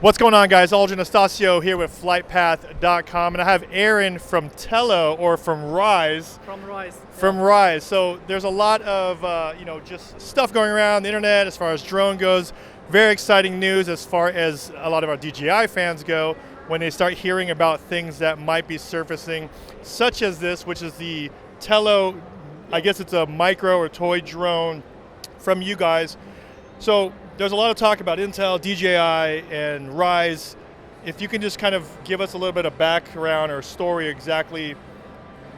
What's going on, guys? Aldrin Estacio here with FlightPath.com, and I have Aaron from Tello, or from Ryze. From Ryze. So there's a lot of just stuff going around the internet as far as drone goes. Very exciting news as far as a lot of our DJI fans go when they start hearing about things that might be surfacing, such as this, which is the Tello. I guess it's a micro or toy drone from you guys. So there's a lot of talk about Intel, DJI, and Ryze. If you can just kind of give us a little bit of background or story exactly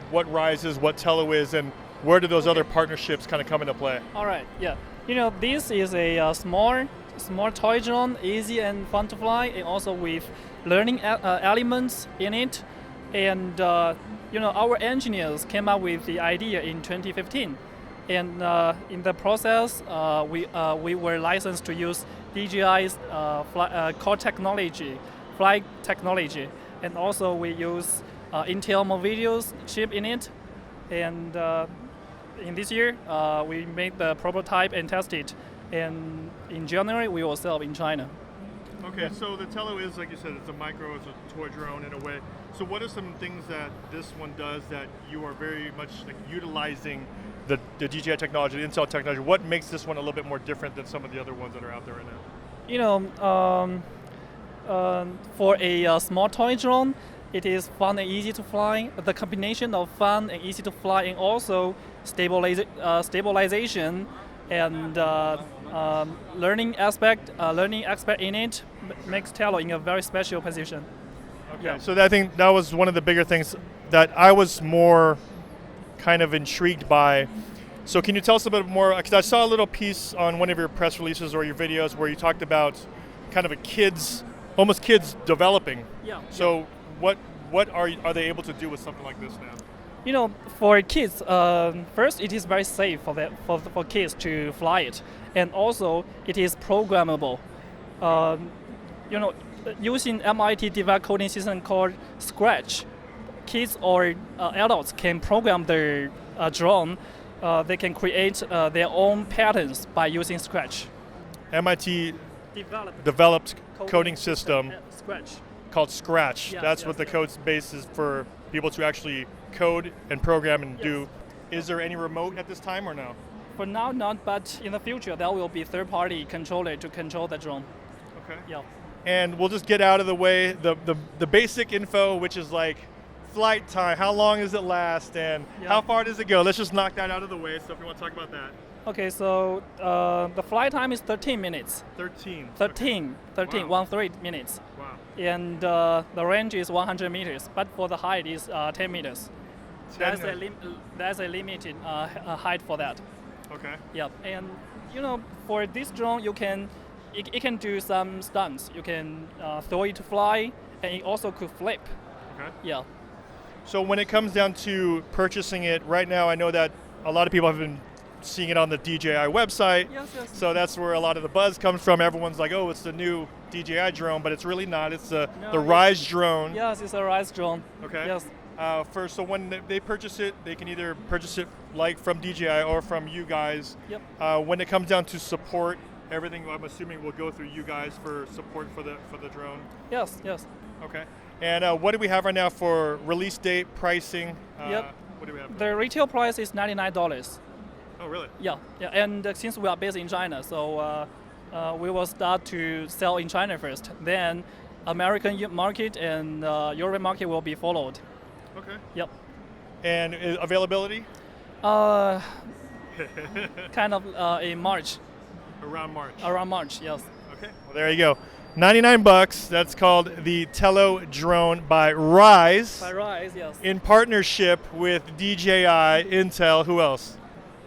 what Ryze is, what Tello is, and where do those other partnerships kind of come into play? All right, yeah. This is a small toy drone, easy and fun to fly, and also with learning elements in it. And our engineers came up with the idea in 2015. And in the process, we were licensed to use DJI's core technology, flight technology, and also we use Intel Movideo's chip in it. And in this year, we made the prototype and test it. And in January, we will sell in China. Okay, so the Tello is, like you said, it's a micro, it's a toy drone in a way. So what are some things that this one does that you are very much utilizing the DJI technology, the Intel technology? What makes this one a little bit more different than some of the other ones that are out there right now? For a small toy drone, it is fun and easy to fly. The combination of fun and easy to fly, and also stabilization and learning aspect in it makes Tello in a very special position. Okay, yeah. So I think that was one of the bigger things that I was more kind of intrigued by. So can you tell us a bit more, because I saw a little piece on one of your press releases or your videos where you talked about kind of almost kids developing. Yeah. So what are they able to do with something like this now? For kids, first it is very safe for kids to fly it, and also it is programmable. Using MIT developed coding system called Scratch, kids or adults can program their drone. They can create their own patterns by using Scratch. MIT developed coding system Scratch. Called Scratch. Yes, That's what the code base is for people to actually code and program and do. Is there any remote at this time or no? For now, not, but in the future, there will be third-party controller to control the drone. Okay. Yeah. And we'll just get out of the way the basic info, which is like flight time, how long does it last, and how far does it go? Let's just knock that out of the way, so if you want to talk about that. Okay, so the flight time is 13 minutes. 13. 13 minutes. Wow. And the range is 100 meters, but for the height is 10 meters. There's a limited height for that. Okay. Yeah, and for this drone, it can do some stunts. You can throw it to fly, and it also could flip. Okay. Yeah. So when it comes down to purchasing it, right now I know that a lot of people have been seeing it on the DJI website. Yes. So that's where a lot of the buzz comes from. Everyone's like, oh, it's the new DJI drone, but it's really not. It's the Ryze drone. Yes, it's a Ryze drone. Okay. Yes. So when they purchase it, they can either purchase it like from DJI or from you guys. Yep. When it comes down to support, everything I'm assuming will go through you guys for support for the drone. Yes. Okay. And what do we have right now for release date, pricing? Yep. What do we have? The retail price is $99. Oh, really? Yeah. And since we are based in China, so we will start to sell in China first. Then American market and European market will be followed. Okay. Yep. And availability? Kind of in March. Around March. Around March, yes. Okay. Well, there you go. $99. That's called the Tello drone by Ryze. By Ryze, yes. In partnership with DJI, Intel. Who else?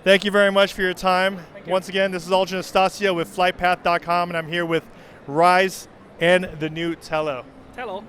Thank you very much for your time. Once again, this is Aldrin Estacio with FlightPath.com, and I'm here with Ryze and the new Tello. Tello.